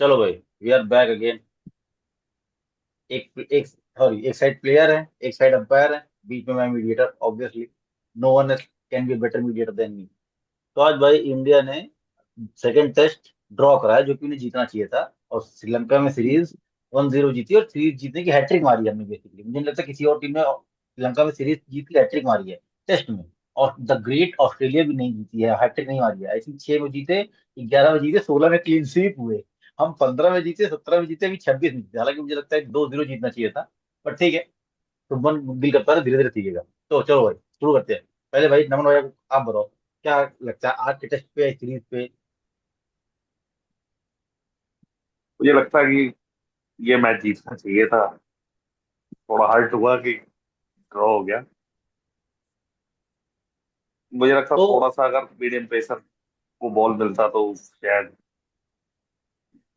चलो भाई, we are back again. एक एक सॉरी, एक साइड प्लेयर है, एक साइड अंपायर है, बीच में मैं mediator obviously. No one can be better mediator than me. तो आज भाई इंडिया ने सेकंड टेस्ट ड्रॉ करा है, जो कि उन्हें जीतना चाहिए था। और श्रीलंका में सीरीज 1-0 जीती, और सीरीज जीतने की हैट्रिक मारी है हमने बेसिकली। मुझे नहीं लगता किसी और टीम ने श्रीलंका में सीरीज जीत की हैट्रिक मारी है टेस्ट में। और द ग्रेट ऑस्ट्रेलिया भी नहीं जीती है, हैट्रिक नहीं मारी है। आई थिंक 6 में जीते, 11 में जीते, 16 में क्लीन स्वीप हुए। हम 15 में जीते, 17 में जीते, अभी 26 में जीते। हालांकि मुझे लगता है 2-0 जीतना चाहिए था, पर ठीक है। तो मन दिल करता है धीरे धीरे सीखेगा। तो चलो भाई, शुरू करते हैं। पहले भाई नमन भाई, आप बताओ क्या लगता है आज के टेस्ट पे, सीरीज पे। मुझे लगता है कि ये मैच जीतना चाहिए था। थोड़ा हर्ट हुआ कि ड्रॉ हो गया। मुझे लगता है तो थोड़ा सा अगर मीडियम पेसर को बॉल मिलता तो शायद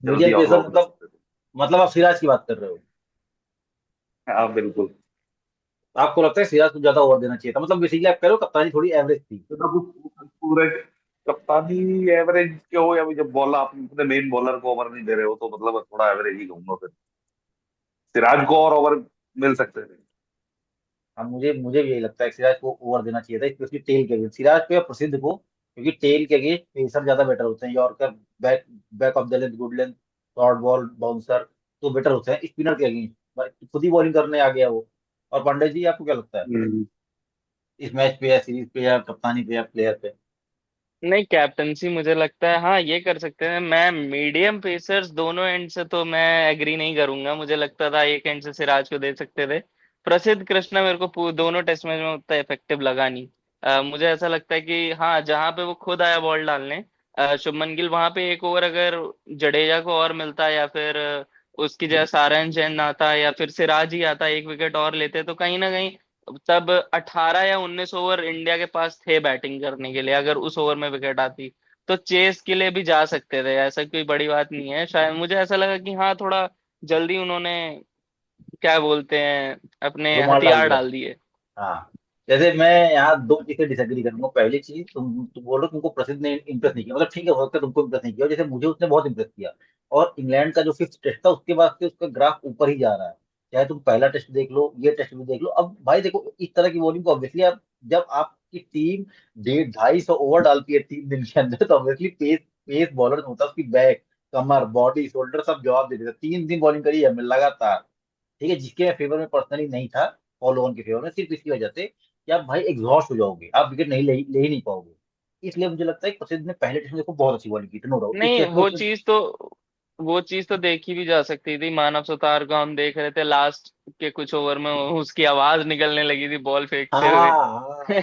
जल्दी मीडियम ऑल पेसर आउट कर मतलब? सकते थे। मतलब आप सिराज की बात कर रहे हो? हाँ बिल्कुल। आपको लगता है सिराज को ज्यादा ओवर देना चाहिए था? मतलब बेसिकली आप कह रहे हो कप्तानी थोड़ी एवरेज थी। तो अब पूरे कप्तानी एवरेज क्यों हो, या जब बॉल आप अपने मेन बॉलर को ओवर नहीं दे रहे हो तो मतलब थोड़ा एवरेज ही कहूंगा फिर। सिराज को और ओवर मिल सकते थे। अब मुझे मुझे भी यही लगता है कि सिराज को ओवर देना चाहिए था, स्पेशली टेल के अगेंस्ट। सिराज को या प्रसिद्ध को, क्योंकि टेल के अगेंस्ट पेसर ज्यादा बेटर होते हैं। Yorker, back back of the length, good length, short ball, bouncer, तो बेटर होते हैं स्पिनर के अगेंस्ट। खुद ही बॉलिंग करने आ गया वो। और पांडे जी, आपको क्या लगता है हम्म। इस मैच पे, या सीरीज पे, या कप्तानी पे, या प्लेयर पे? नहीं, कैप्टनसी मुझे लगता है हाँ ये कर सकते हैं। मैं मीडियम पेसर्स दोनों एंड से तो मैं एग्री नहीं करूंगा। मुझे लगता था एक एंड से सिराज को दे सकते थे। प्रसिद्ध कृष्णा मेरे को दोनों टेस्ट मैच में उतना इफेक्टिव लगा नहीं। मुझे ऐसा लगता है कि हाँ जहां पे वो खुद आया बॉल डालने, शुभमन गिल वहां पे एक ओवर अगर जडेजा को और मिलता, या फिर उसकी जगह सारन जैन आता, या फिर सिराज ही आता, एक विकेट और लेते, तो कहीं ना कहीं तब 18 या 19 ओवर इंडिया के पास थे बैटिंग करने के लिए। अगर उस ओवर में विकेट आती तो चेस के लिए भी जा सकते थे, ऐसा कोई बड़ी बात नहीं है। शायद मुझे ऐसा लगा कि हाँ थोड़ा जल्दी उन्होंने क्या बोलते हैं अपने रुमाल डाल हथियार दिया। डाल दिए। हाँ। जैसे मैं यहाँ दो चीजें डिसएग्री करूंगा। पहली चीज, तुम बोल रहे हो तुमको प्रसिद्ध ने इंप्रेस नहीं किया, मतलब ठीक है, हो सकता है तुमको इंप्रेस नहीं किया, और जैसे मुझे उसने बहुत इंप्रेस किया। और इंग्लैंड का जो फिफ्थ टेस्ट था, उसके बाद से उसका ग्राफ ऊपर ही जा रहा है। चाहे तुम पहला टेस्ट देख लो, ये टेस्ट भी देख लो। अब भाई देखो, इस तरह की बॉलिंग को ऑब्वियसली आप, जब आपकी टीम 150-250 ओवर डालती है 3 दिन के अंदर, तो ऑब्वियसली पेस पेस बॉलर होता है, उसकी बैक, कमर, बॉडी, शोल्डर सब जवाब दे देता है। 3 दिन बॉलिंग करी है हमने लगातार। ठीक है, जिसके फेवर में पर्सनली नहीं था, फॉलो ऑन के फेवर में, सिर्फ इसकी वजह से कि आप भाई एग्जॉस्ट हो जाओगे, आप विकेट नहीं ले ही नहीं पाओगे। इसलिए मुझे लगता है कि प्रसिद्ध ने पहले टेस्ट में देखो बहुत अच्छी बॉलिंग की थी, नो डाउट। इस नहीं, टेस्ट में उसने वो चीज तो देखी भी जा सकती थी। मानव सुतार को हम देख रहे थे लास्ट के कुछ ओवर में उसकी आवाज निकलने लगी थी बॉल फेंकते हुए। हाँ हाँ।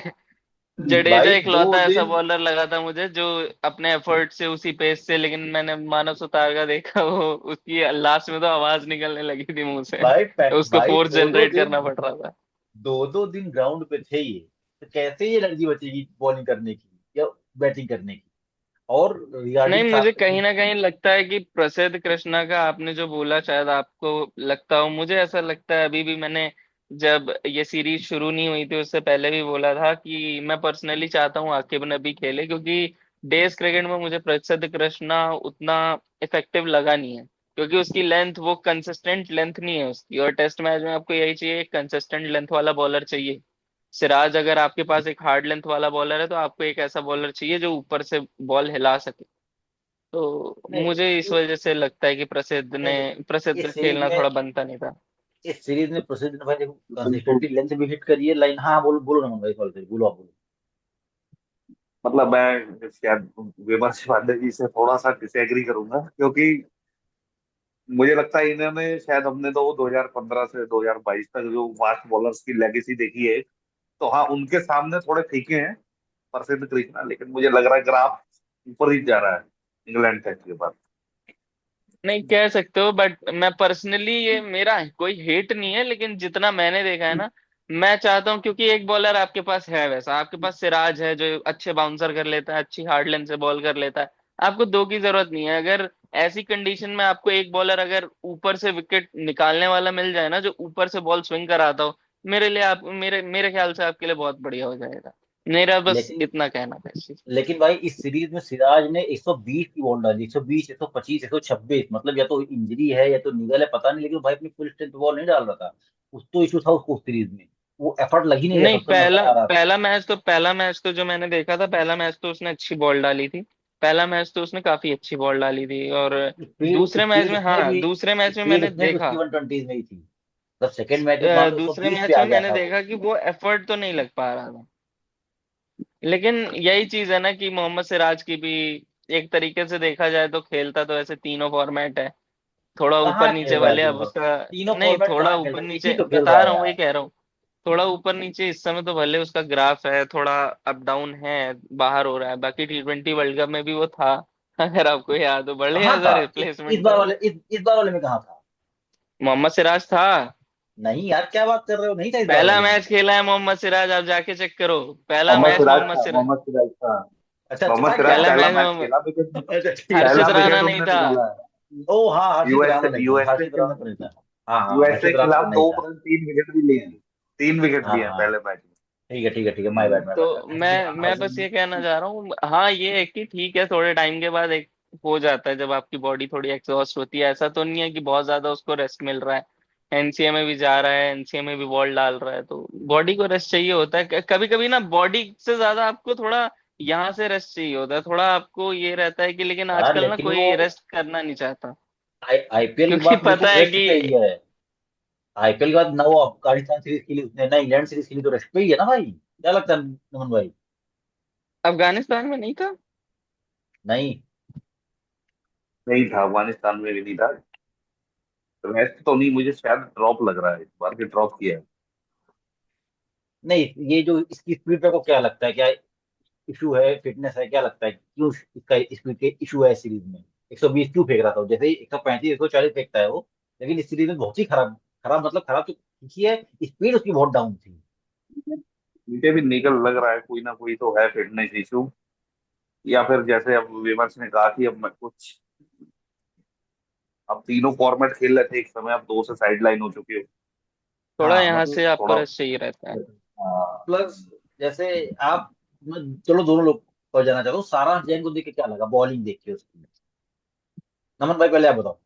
जडेजा भाई दो इकलौता ऐसा दिन बॉलर लगा था मुझे जो अपने एफर्ट से उसी पेस से, लेकिन मैंने मानव सुतार का देखा वो उसकी लास्ट में तो आवाज निकलने लगी थी मुंह से। तो उसको भाई फोर्स दो दो जनरेट दिन करना पड़ रहा था। 2-2 दिन ग्राउंड पे थे ये। तो कैसे ये एनर्जी बचेगी बॉलिंग करने की या बैटिंग करने की? और नहीं, रिगार्डिंग मुझे सात कहीं ना कहीं लगता है कि प्रसिद्ध कृष्णा का आपने जो बोला शायद आपको लगता हो, मुझे ऐसा लगता है अभी भी मैंने जब ये सीरीज शुरू नहीं हुई थी उससे पहले भी बोला था कि मैं पर्सनली चाहता हूँ आकिब नबी खेले, क्योंकि डेज क्रिकेट में मुझे प्रसिद्ध कृष्णा उतना इफेक्टिव लगा नहीं है। क्योंकि उसकी लेंथ, वो कंसिस्टेंट लेंथ नहीं है उसकी, और टेस्ट मैच में आपको यही चाहिए, एक कंसिस्टेंट लेंथ वाला बॉलर चाहिए। सिराज अगर आपके पास एक हार्ड लेंथ वाला बॉलर है तो आपको एक ऐसा बॉलर चाहिए जो ऊपर से बॉल हिला सके। तो नहीं, मुझे इस वजह से लगता है कि नहीं, प्रसिद्ध इस सीरीज खेलना में थोड़ा बनता नहीं था। इस सीरीज में प्रसिद्ध ने भाई देखो बिल्कुल। कंसिस्टेंटली लेंथ भी हिट करी है, लाइन। हाँ बोलो बोलो ना भाई, सॉरी सॉरी, बोलो आप बोलो। मतलब मैं शायद विमर्श पांडे जी से थोड़ा सा डिसएग्री करूंगा, क्योंकि मुझे लगता है इन्होंने शायद, हमने तो वो 2015 से 2022 तक जो फास्ट बॉलर्स की लेगेसी देखी है, तो हाँ उनके सामने थोड़े फीके हैं प्रसिद्ध कृष्णा, लेकिन मुझे लग रहा है ग्राफ ऊपर ही जा रहा है इंग्लैंड टेस्ट के बाद। नहीं कह सकते हो, बट मैं पर्सनली, ये मेरा कोई हेट नहीं है, लेकिन जितना मैंने देखा है ना, मैं चाहता हूँ क्योंकि एक बॉलर आपके पास है वैसा, आपके पास सिराज है जो अच्छे बाउंसर कर लेता है, अच्छी हार्ड लेंथ से बॉल कर लेता है। आपको दो की जरूरत नहीं है। अगर ऐसी कंडीशन में आपको एक बॉलर अगर ऊपर से विकेट निकालने वाला मिल जाए ना, जो ऊपर से बॉल स्विंग कराता हो, मेरे लिए आप मेरे मेरे ख्याल से आपके लिए बहुत बढ़िया हो जाएगा। मेरा बस लेकिन इतना कहना था इस चीज। लेकिन भाई इस सीरीज में सिराज ने 120 की बॉल डाली, 120, 125, 126, मतलब या तो इंजरी है या तो निगल है पता नहीं, लेकिन भाई अपनी फुल स्ट्रेंथ बॉल नहीं डाल रहा था। कुछ तो इशू था उसको उस सीरीज में, वो एफर्ट लग ही नहीं रहा था, नहीं, उसका पहला नजर आ रहा था। पहला मैच तो जो मैंने देखा था, पहला मैच तो उसने अच्छी बॉल डाली थी। पहला मैच तो उसने काफी अच्छी बॉल डाली थी। और स्पीड दूसरे मैच स्पीड में, उसमें हाँ भी दूसरे मैच में स्पीड मैंने उसमें भी देखा, उसकी 120 में ही थी। मतलब सेकंड मैच में मान लो दूसरे 120 पे मैच आ में गया मैंने था वो। देखा कि वो एफर्ट तो नहीं लग पा रहा था। लेकिन यही चीज है ना कि मोहम्मद सिराज की भी एक तरीके से देखा जाए तो खेलता तो ऐसे तीनों फॉर्मेट है। थोड़ा ऊपर कहाँ नीचे खेल रहा है भले अब तीनों? उसका, तीनों नहीं फॉर्मेट थोड़ा कहाँ खेल ऊपर रहा है, एक ही नीचे तो खेल रहा बता है रहा हूँ, वही यार। कह रहा हूँ। थोड़ा ऊपर नीचे इस समय तो भले उसका ग्राफ है, थोड़ा अप डाउन है, बाहर हो रहा है। बाकी T20 वर्ल्ड कप में भी वो था, अगर आपको याद हो, भले कहाँ एज अ था? इस रिप्लेसमेंट बार था वो। वाले इस बार वाले में कहाँ था? मोहम्मद सिराज था। नहीं यार, क्या बात कर रहे हो, नहीं था इस बार पहला वाले में। मैच खेला है मोहम्मद सिराज, आप जाके चेक करो। पहला मोहम्मद मैच सिराज मोहम्मद था, सिराज, मोहम्मद सिराज था। अच्छा मोहम्मद था क्या? सिराज पहला पहला मैच मैच मोहम्मद, खेला, विकेट, अच्छा ठीक है पहला हर्षित ठीक है। राणा विकेट नहीं उनने था। निकाला है। ओ हाँ, हर्षित यूएसए राणा नहीं था, यूएसए हर्षित के राणा खिलाफ, तो नहीं था। हाँ हाँ, यूएसए हर्षित के राणा तो खिलाफ नहीं दो था। रन 3 विकेट भी लिए हैं। 3 विकेट हाँ लिए हैं हाँ, पहले मैच ठीक है ठीक है ठीक है, माय में। Bad my bad. तो हर्षित मैं बस ये कहना चाह रहा हूँ, हाँ ये है कि ठीक है, थोड़े टाइम के बाद एक हो जाता है जब आपकी बॉडी थोड़ी एग्जॉस्ट होती है। ऐसा तो नहीं है कि बहुत ज्यादा उसको रेस्ट मिल रहा है। एनसीए में भी जा रहा है, एनसीए में भी बॉल डाल रहा है, तो बॉडी को रेस्ट चाहिए होता है। कभी कभी ना बॉडी से ज्यादा आपको थोड़ा यहाँ से रेस्ट चाहिए होता है, थोड़ा आपको ये रहता है कि, लेकिन यार आजकल ना लेकिन वो कोई रेस्ट करना नहीं चाहता। आईपीएल के क्योंकि बाद पता बिल्कुल है रेस्ट कि पे ही है। आईपीएल के बाद ना वो अफगानिस्तान सीरीज खेली उसने, ना इंग्लैंड सीरीज खेली, तो रेस्ट पे ही है ना भाई, क्या लगता है नमन भाई? अफगानिस्तान में नहीं था। नहीं नहीं था, अफगानिस्तान में भी नहीं था। रेस्ट तो नहीं, मुझे शायद ड्रॉप लग रहा है इस बार, ड्रॉप किया है। नहीं, ये जो इसकी स्पीड पे को क्या लगता है, क्या इशू है, फिटनेस है, क्या लगता है क्यों इसका स्पीड के इशू है सीरीज में? 120 क्यों फेंक रहा था वो? जैसे ही 135, 140 फेंकता है वो, लेकिन इस सीरीज में बहुत ही खराब, खराब मतलब खराब तो की है, स्पीड उसकी बहुत डाउन थी। मुझे भी निकल लग रहा है कोई ना कोई तो है फिटनेस इशू। या फिर जैसे अब विमर्श ने कहा कि अब मैं कुछ, अब तीनों फॉर्मेट खेल रहे थे एक समय, अब दो से साइड लाइन हो चुके हो। थोड़ा हाँ यहाँ मतलब से आपको थोड़ा रेस्ट चाहिए रहता है। प्लस जैसे आप, मैं चलो दोनों लोग पर जाना चाहता हूँ, सारा जैन को देख के क्या लगा, बॉलिंग देख के उसकी? नमन भाई पहले आप बताओ।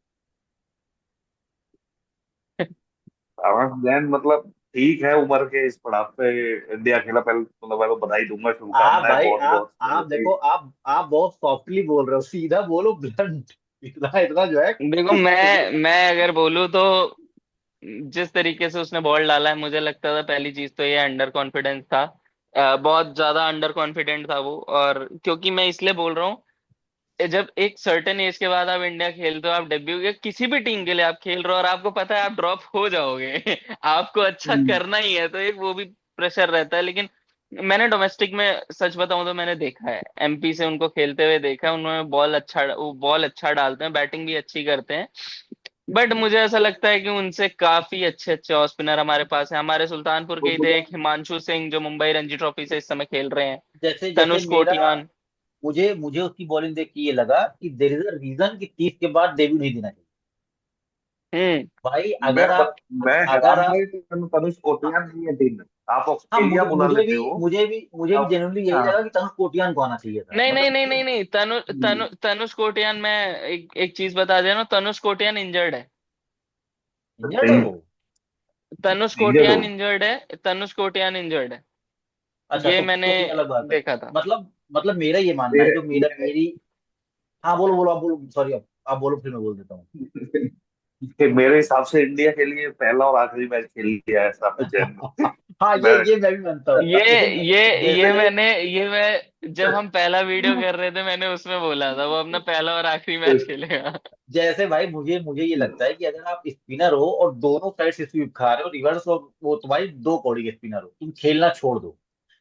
आवाज जैन मतलब ठीक है, उम्र के इस पड़ाव पे इंडिया खेला, पहले मतलब मैं तो बधाई दूंगा, आप शुभकामनाएं भाई बहुत बहुत पहले आप से देखो, ही। आप बहुत सॉफ्टली बोल रहे हो, सीधा बोलो, ब्लंट। इतना इतना जो है देखो, मैं अगर बोलूँ तो जिस तरीके से उसने बॉल डाला है, मुझे लगता था पहली चीज तो ये अंडर कॉन्फिडेंस था। बहुत ज्यादा अंडर कॉन्फिडेंट था वो। और क्योंकि मैं इसलिए बोल रहा हूँ, जब एक सर्टेन एज के बाद आप इंडिया खेलते हो, आप डेब्यू या किसी भी टीम के लिए आप खेल रहे हो और आपको पता है आप ड्रॉप हो जाओगे, आपको अच्छा हम्म। करना ही है, तो एक वो भी प्रेशर रहता है। लेकिन मैंने डोमेस्टिक में सच बताऊं तो मैंने देखा है, एमपी से उनको खेलते हुए देखा है, उन्होंने बॉल अच्छा डालते हैं, बैटिंग भी अच्छी करते हैं। बट मुझे ऐसा लगता है कि उनसे काफी अच्छे अच्छे ऑफ स्पिनर हमारे पास है। हमारे सुल्तानपुर तो के ही थे मुझे एक हिमांशु सिंह, जो मुंबई रणजी ट्रॉफी से इस समय खेल रहे हैं। जैसे जैसे तनुष मेरा, कोटियान। मुझे मुझे उसकी बॉलिंग देख के ये लगा कि देर इज अ रीजन कि 30 के बाद डेब्यू नहीं देना चाहिए। हम्म। भाई मैं अगर आप, मैं अगर हैरान था आप, कि तनुष कोटियान नहीं है टीम में। आप हाँ ऑस्ट्रेलिया बुला लेते हो। मुझे भी अब जेन्युइनली यही हाँ, लगा कि तनुष कोटियान को आना चाहिए था, नहीं नहीं मतलब नहीं क्यों? नहीं नहीं, तनुष कोटियान, मैं एक चीज बता दे रहा हूँ, तनुष कोटियान इंजर्ड है। इंजर्ड है वो? तनुष इंजर्ड हो। कोटियान इंजर्ड है, तनुष कोटियान इंजर्ड है। अच्छा ये तो मैंने फिर अलग बात है। देखा था। मतलब मेरा ये मानना है, मेरे जो मेरा मेरी, हाँ बोलो बोलो, आप बोलो, सॉरी, आप बोलो, फिर मैं बोल देता हूँ। मेरे हिसाब से इंडिया के लिए पहला और आखिरी मैच खेल लिया है ऐसा जैन ने। हाँ, मैं ये मैं भी मानता हूँ, ये लेकिन ये जैसे ये मैं जब हम पहला वीडियो कर रहे थे, मैंने उसमें बोला था वो अपना पहला और आखिरी मैच खेलेगा। जैसे भाई मुझे मुझे ये लगता है कि अगर आप स्पिनर हो और दोनों साइड से स्वीप खा रहे हो, रिवर्स और वो, तुम्हारी दो कौड़ी के स्पिनर हो, तुम खेलना छोड़ दो,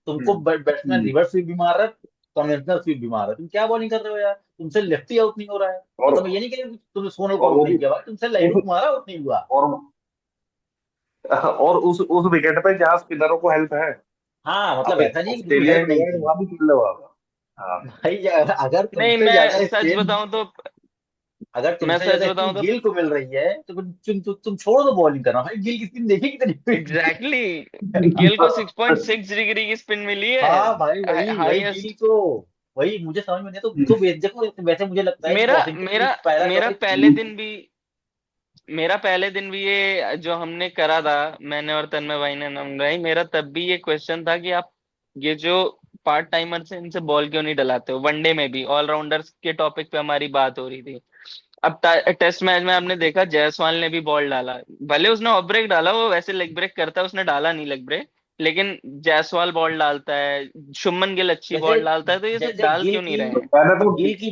तुमको बैट्समैन हम्म। रिवर्स स्वीप भी मार रहा है, कन्वेंशनल स्वीप भी मार रहा है, तुम क्या बॉलिंग कर रहे हो यार? तुमसे लेफ्टी आउट नहीं हो रहा है। और मतलब मैं ये नहीं कह रहा कि तुमने सोनल को और आउट वो नहीं भी किया भाई, तुमसे लाइनू उस तुम्हारा आउट नहीं हुआ। और उस विकेट पे जहाँ स्पिनरों को हेल्प है। हाँ आप मतलब ऐसा नहीं है कि बिल्कुल ऑस्ट्रेलिया हेल्प में नहीं गए थी। वहां भी खेल रहे हो आप। हाँ। भाई अगर नहीं, तुमसे ज्यादा मैं सच स्पेन, बताऊं तो अगर मैं तुमसे सच ज्यादा बताऊं स्पिन तो गिल को मिल रही है तो तुम छोड़ दो बॉलिंग करना भाई, गिल की स्पिन देखी कितनी। एग्जैक्टली exactly, गिल को 6.6 डिग्री की स्पिन मिली हाँ भाई, है, वही वही गिल हाईएस्ट। को, वही मुझे समझ में नहीं, तो देखो वैसे मुझे लगता है कि मेरा वॉशिंगटन मेरा सिर्फ पहला मेरा कवरेज। पहले दिन भी मेरा पहले दिन भी ये जो हमने करा था, मैंने और तन्मय भाई ने, नमन भाई, मेरा तब भी ये क्वेश्चन था कि आप ये जो पार्ट टाइमर से इनसे बॉल क्यों नहीं डलाते हो, वनडे में भी ऑलराउंडर्स के टॉपिक पे हमारी बात हो रही थी। अब टेस्ट मैच में आपने देखा जायसवाल ने भी बॉल डाला, भले उसने ऑफ ब्रेक डाला, वो वैसे लेग ब्रेक करता है, उसने डाला नहीं लेग ब्रेक, लेकिन जायसवाल बॉल डालता है, शुभमन गिल अच्छी जैसे बॉल डालता है, तो ये सब जैसे डाल गिल क्यों नहीं की रहे हैं? मैंने तो गिल की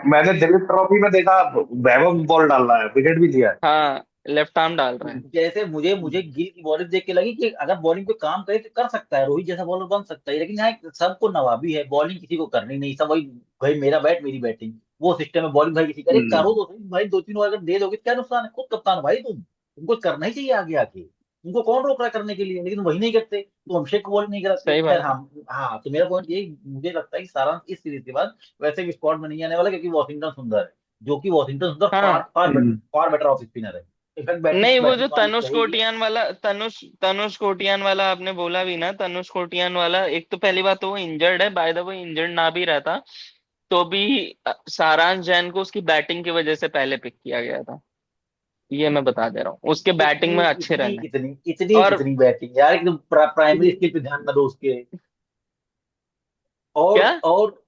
मैंने दिलीप ट्रॉफी में देखा, वैभव बॉल डाल रहा है, विकेट भी लिया है। हाँ, लेफ्ट आर्म डाल रहा है। जैसे मुझे मुझे गिल की बॉलिंग देख के लगी कि अगर बॉलिंग पे काम करे तो कर सकता है, रोहित जैसा बॉलर बन सकता है, लेकिन यहाँ सबको नवाबी है, बॉलिंग किसी को करनी नहीं, सब वही भाई मेरा बैट मेरी बैटिंग, वो सिस्टम है, बॉलिंग भाई किसी करे करो हम्म। तो सही भाई, दो तीन ओवर अगर दे दोगे तो क्या नुकसान है, खुद कप्तान हो भाई तुमको करना ही चाहिए आगे आके, तुमको कौन रोक रहा है करने के लिए, लेकिन वही नहीं करते तो अभिषेक को बॉलिंग नहीं कराते। सही खैर बात है। हाँ, हाँ तो मेरा पॉइंट ये मुझे लगता है कि सारांश इस सीरीज के बाद वैसे भी स्क्वाड में नहीं आने वाला, क्योंकि वॉशिंगटन सुंदर है, जो कि वॉशिंगटन सुंदर फार हाँ, फार हम्म। फार बेटर ऑफ स्पिनर है, इनफैक्ट बैटिंग नहीं, वो बैटिंग जो तारीफ कहेगी। तनुष कोटियान वाला आपने बोला भी ना, तनुष कोटियान वाला, एक तो पहली बात तो वो इंजर्ड है, बाय द वे, इंजर्ड ना भी रहता तो भी सारांश जैन को उसकी बैटिंग की वजह से पहले पिक किया गया था, ये मैं बता दे रहा हूँ, उसके बैटिंग इतनी में अच्छे इतनी रन है। कितनी इतनी और कितनी बैटिंग यार, एकदम प्राइमरी स्किल पे ध्यान ना दो उसके, क्या, और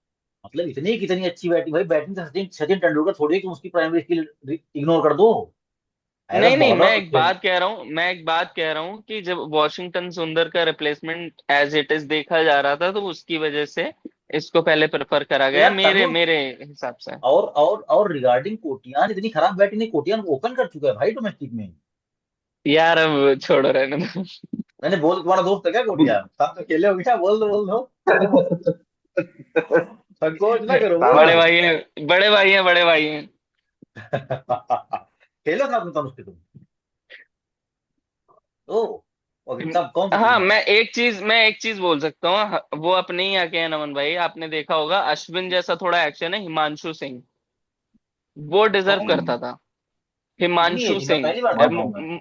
मतलब इतनी कितनी अच्छी बैटिंग भाई, बैटिंग तो सचिन सचिन तेंदुलकर थोड़ी है कि उसकी प्राइमरी स्किल इग्नोर कर दो, एज अ नहीं नहीं, बॉलर तो मैं एक बात कह रहा हूँ कि जब वॉशिंगटन सुंदर का रिप्लेसमेंट एज इट इज देखा जा रहा था, तो उसकी वजह से इसको पहले प्रेफर करा गया, यार मेरे तनु, मेरे हिसाब से। और रिगार्डिंग कोटियान, इतनी खराब बैटिंग नहीं, कोटियान ओपन कर चुका है भाई डोमेस्टिक में। यार अब छोड़ो, रहने दो। मैंने बोल, तुम्हारा दोस्त है क्या कोटियान, साथ में खेले हो क्या, बोल दो संकोच ना करो बड़े बोल। भाई हैं, बड़े भाई हैं, बड़े भाई हैं। खेलो साथ में तनुष के तुम, ओ ओके, कब कौन सी टीम हाँ, में? मैं एक चीज बोल सकता हूँ, वो अपने ही आके हैं नमन भाई, आपने देखा होगा अश्विन जैसा थोड़ा एक्शन है, हिमांशु सिंह, वो डिजर्व कौन? करता था। कितनी हिमांशु एज है, मैं सिंह पहली बार सुन रहा हूँ मैं।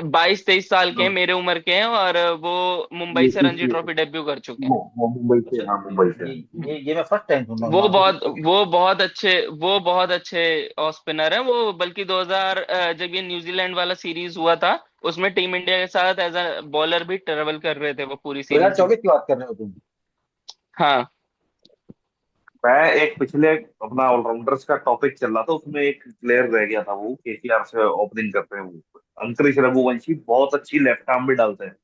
22-23 साल के हैं, मेरे उम्र के हैं, और वो मुंबई से रणजी बीसीसीआई, ट्रॉफी डेब्यू कर चुके हैं। मुंबई से, अच्छा, हाँ मुंबई से। ये मैं फर्स्ट टाइम सुन रहा हूँ नाम तो किसी। वो बहुत अच्छे ऑफ स्पिनर हैं वो, बल्कि 2000 जब ये न्यूजीलैंड वाला सीरीज हुआ था, उसमें टीम इंडिया के साथ एज अ बॉलर भी ट्रेवल कर रहे थे वो पूरी सीरीज में। 2024 की बात कर रहे हो तुम? हाँ, मैं एक पिछले अपना ऑलराउंडर्स का टॉपिक चल रहा था, उसमें एक प्लेयर रह गया था, वो केकेआर से ओपनिंग करते हैं वो, अंतरिक्ष रघुवंशी, बहुत अच्छी लेफ्ट आर्म भी डालते हैं।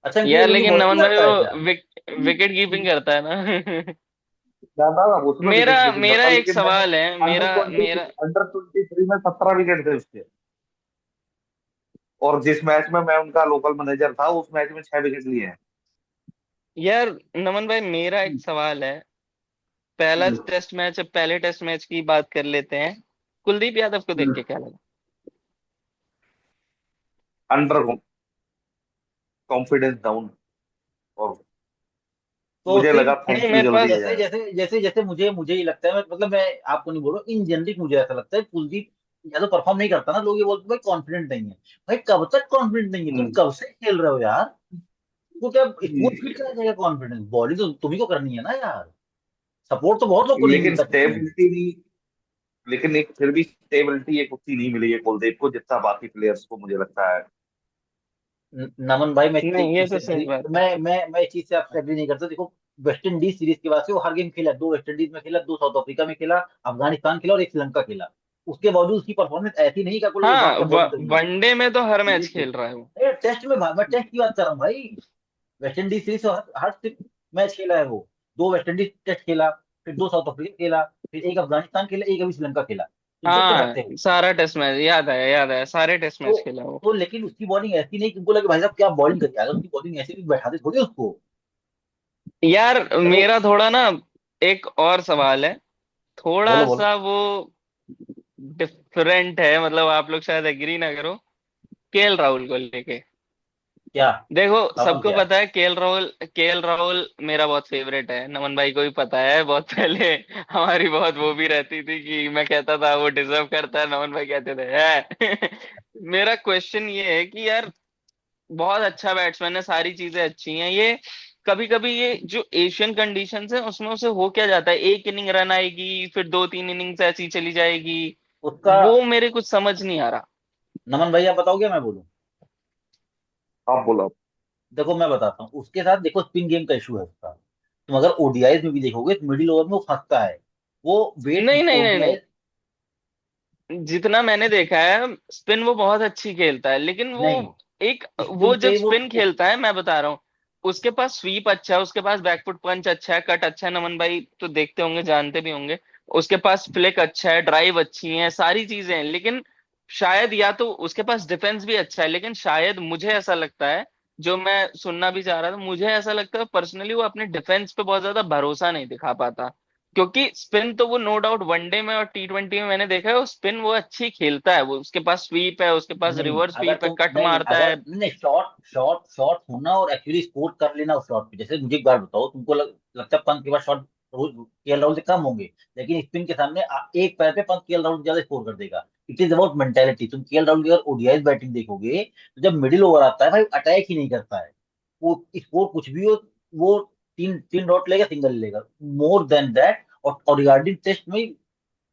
अच्छा, अंकित यार रघु लेकिन बॉलिंग नमन भाई करता है क्या? वो विकेट कीपिंग करता है ना। ज्यादा उसमें मेरा विकेट कीपिंग मेरा करता, एक लेकिन मैंने सवाल है, अंडर मेरा ट्वेंटी मेरा अंडर 23 में 17 विकेट थे उसके। और जिस मैच में मैं उनका लोकल मैनेजर था, उस मैच में 6 विकेट लिए हैं। यार नमन भाई, मेरा एक सवाल है, पहला टेस्ट मैच, अब पहले टेस्ट मैच की बात कर लेते हैं, कुलदीप यादव को देख के क्या लगा? अंडर कॉन्फिडेंस डाउन, और तो मुझे फिर लगा नहीं, थैंक यू मेरे जल्दी आ पास, जैसे मुझे ही लगता है, मतलब मैं आपको नहीं बोल रहा हूँ, इन जनरिक मुझे ऐसा लगता है कुलदीप यादव परफॉर्म नहीं करता ना, लोग ये बोलते हैं भाई कॉन्फिडेंट नहीं है। भाई कब तक कॉन्फिडेंट नहीं है, तुम जाए। कब से खेल रहे हो यार, तुमको क्या स्कूल फिट चला जाएगा कॉन्फिडेंस, बॉलिंग तो तुम्ही को करनी है ना यार, सपोर्ट तो बहुत लोग को नहीं लेकिन मिलता टीम में। स्टेबिलिटी नहीं, लेकिन एक फिर भी स्टेबिलिटी एक उतनी नहीं मिली है कुलदीप को, जितना बाकी प्लेयर्स को मुझे लगता है। नमन भाई, मैं एक नहीं, ये चीज से तो सही एग्री, बात है। मैं इस चीज से आपसे एग्री नहीं करता, देखो वेस्ट इंडीज सीरीज के बाद से वो हर गेम खेला, दो वेस्ट इंडीज में खेला, दो साउथ अफ्रीका में खेला, अफगानिस्तान खेला और एक श्रीलंका खेला, उसके बावजूद उसकी परफॉर्मेंस ऐसी नहीं कि आपको लगे हाँ, वाह क्या बॉलिंग करी है। वनडे में तो हर मैच सीरीज खेल रहा है वो। के टेस्ट में मैं टेस्ट की बात कर रहा हूँ भाई, वेस्ट इंडीज सीरीज हर मैच खेला है वो, दो वेस्ट इंडीज टेस्ट खेला, फिर दो साउथ अफ्रीका खेला, फिर एक अफगानिस्तान खेला, एक अभी श्रीलंका खेला, तुम चेक कर हाँ, सकते हो। सारा टेस्ट मैच याद है, सारे टेस्ट तो मैच खेला वो। लेकिन उसकी बॉलिंग ऐसी नहीं कि उनको लगे भाई साहब क्या बॉलिंग करी, अगर उसकी बॉलिंग ऐसी भी बैठा दे थोड़ी उसको। यार चलो, मेरा थोड़ा ना एक और सवाल है, थोड़ा बोलो बोलो। सा वो डिफरेंट है, मतलब आप लोग शायद एग्री ना करो, केएल राहुल को लेके। क्या? देखो, कारण सबको क्या है? पता है केएल राहुल मेरा बहुत फेवरेट है, नमन भाई को भी पता है। बहुत पहले हमारी बहुत वो भी रहती थी कि मैं कहता था वो डिजर्व करता है, नमन भाई कहते थे है। मेरा क्वेश्चन ये है कि यार, बहुत अच्छा बैट्समैन है, सारी चीजें अच्छी हैं, ये कभी कभी ये जो एशियन कंडीशंस है उसमें उसे हो क्या जाता है, एक इनिंग रन आएगी, फिर दो तीन इनिंग्स ऐसी चली जाएगी, उसका, वो मेरे कुछ समझ नहीं आ रहा। नमन भाई आप बताओगे मैं बोलूं? आप बोलो। देखो मैं बताता हूँ उसके साथ, देखो स्पिन गेम का इशू है उसका। तुम अगर ओडीआईज में भी देखोगे तो मिडिल ओवर में वो फंसता है। वो वेट नहीं नहीं नहीं नहीं, ओडीआई। जितना मैंने देखा है स्पिन वो बहुत अच्छी खेलता है, लेकिन वो नहीं, एक, स्पिन वो जब पे वो स्पिन खेलता है, मैं बता रहा हूँ, उसके पास स्वीप अच्छा है, उसके पास बैकफुट पंच अच्छा है, कट अच्छा है, नमन भाई तो देखते होंगे, जानते भी होंगे। उसके पास फ्लिक अच्छा है, ड्राइव अच्छी है, सारी चीजें हैं, लेकिन शायद, या तो उसके पास डिफेंस भी अच्छा है, लेकिन शायद मुझे ऐसा लगता है, जो मैं सुनना भी चाह रहा था, मुझे ऐसा लगता है पर्सनली वो अपने डिफेंस पे बहुत ज्यादा भरोसा नहीं दिखा पाता। क्योंकि स्पिन तो वो नो डाउट वनडे में और टी20 में मैंने देखा है, वो स्पिन वो अच्छी खेलता है, वो उसके पास स्वीप है, उसके पास नहीं, रिवर्स अगर स्वीप है, तुम कट नहीं नहीं, मारता अगर है। नहीं, शॉट शॉट शॉट होना और एक्चुअली स्कोर कर लेना उस शॉट पे। जैसे मुझे एक बात बताओ, तुमको लगता है पंत के बाद शॉट केएल राहुल से कम होंगे, लेकिन स्पिन के सामने एक पैर पे पंत केएल राहुल से ज्यादा स्कोर कर देगा। It is about mentality. तुम केएल राहुल की अगर ओडीआई बैटिंग देखोगे तो जब मिडिल ओवर आता है भाई, अटैक ही नहीं करता है। वो स्कोर कुछ भी हो, वो तीन तीन डॉट लेगा, सिंगल लेगा, मोर देन दैट। और रिगार्डिंग टेस्ट में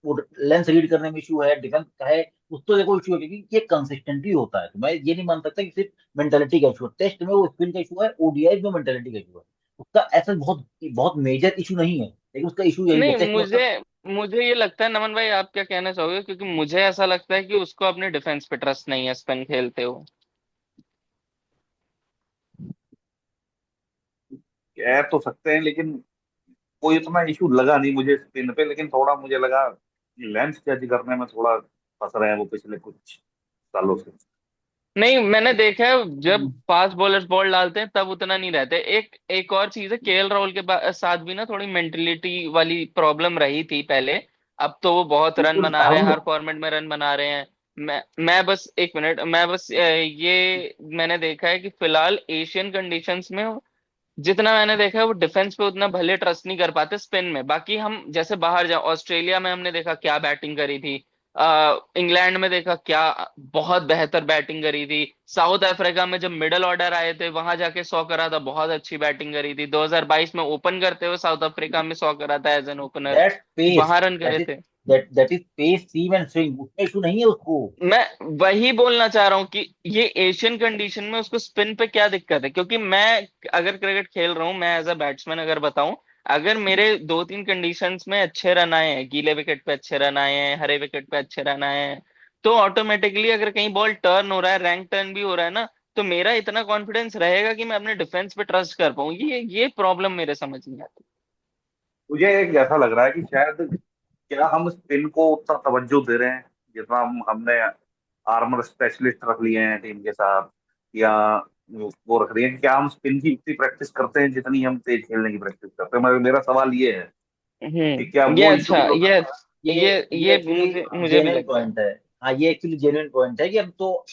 वो लेंथ रीड करने में इशू है, डिफेंस का है, उस तो देखो इशू है, क्योंकि ये कंसिस्टेंटली होता है। तो मैं ये नहीं मान सकता कि सिर्फ मेंटेलिटी का इशू है। टेस्ट में वो स्पिन का इशू है, ओडीआई में मेंटेलिटी का इशू है। उसका ऐसा बहुत बहुत मेजर इशू नहीं है, लेकिन उसका इशू यही है नहीं, टेस्ट में उसका। मुझे मुझे ये लगता है, नमन भाई आप क्या कहना चाहोगे, क्योंकि मुझे ऐसा लगता है कि उसको अपने डिफेंस पे ट्रस्ट नहीं है स्पिन खेलते हो। कह तो सकते हैं, लेकिन कोई इतना इशू लगा नहीं मुझे स्पिन पे, लेकिन थोड़ा मुझे लगा लेंथ जज करने में थोड़ा फंस रहे हैं वो पिछले कुछ सालों से। नहीं, मैंने देखा है जब फास्ट बॉलर्स बॉल डालते हैं तब उतना नहीं रहते। एक एक और चीज है, केएल राहुल के साथ भी ना थोड़ी मेंटेलिटी वाली प्रॉब्लम रही थी पहले। अब तो वो बहुत रन बिल्कुल बना रहे हैं, हम। हर फॉर्मेट में रन बना रहे हैं। मैं बस एक मिनट, मैं बस ये मैंने देखा है कि फिलहाल एशियन कंडीशंस में जितना मैंने देखा है वो डिफेंस पे उतना भले ट्रस्ट नहीं कर पाते, स्पिन में बाकी हम जैसे बाहर जाओ, ऑस्ट्रेलिया में हमने देखा क्या बैटिंग करी थी, इंग्लैंड में देखा क्या बहुत बेहतर बैटिंग करी थी, साउथ अफ्रीका में जब मिडल ऑर्डर आए थे वहां जाके 100 करा था, बहुत अच्छी बैटिंग करी थी, 2022 में ओपन करते हुए साउथ अफ्रीका में 100 करा था as an opener, that pace, वहां रन दैट करे इज थे। That is pace, seam and swing, उसमें इशू नहीं है उसको। मैं वही बोलना चाह रहा हूँ कि ये एशियन कंडीशन में उसको स्पिन पे क्या दिक्कत है, क्योंकि मैं अगर क्रिकेट खेल रहा हूँ, मैं एज अ बैट्समैन अगर बताऊं, अगर मेरे दो तीन कंडीशंस में अच्छे रन आए हैं, गीले विकेट पे अच्छे रन आए हैं, हरे विकेट पे अच्छे रन आए हैं, तो ऑटोमेटिकली अगर कहीं बॉल टर्न हो रहा है, रैंक टर्न भी हो रहा है ना, तो मेरा इतना कॉन्फिडेंस रहेगा कि मैं अपने डिफेंस पे ट्रस्ट कर पाऊँ। ये प्रॉब्लम मेरे समझ नहीं आती। मुझे एक ऐसा लग रहा है कि शायद, क्या हम स्पिन को उतना तवज्जो दे रहे हैं जितना हमने आर्मर स्पेशलिस्ट रख लिए हैं टीम के साथ, या वो रख रही है कि क्या हम स्पिन की उतनी प्रैक्टिस करते हैं जितनी हम तेज खेलने की प्रैक्टिस करते हैं। मेरा सवाल ये है कि क्या ये वो इशू अच्छा, भी होता ये है। ये ये ये ये एक्चुअली मुझे मुझे भी जेन्युइन लगता है। पॉइंट है। हाँ, ये एक्चुअली जेन्युइन पॉइंट है कि हम तो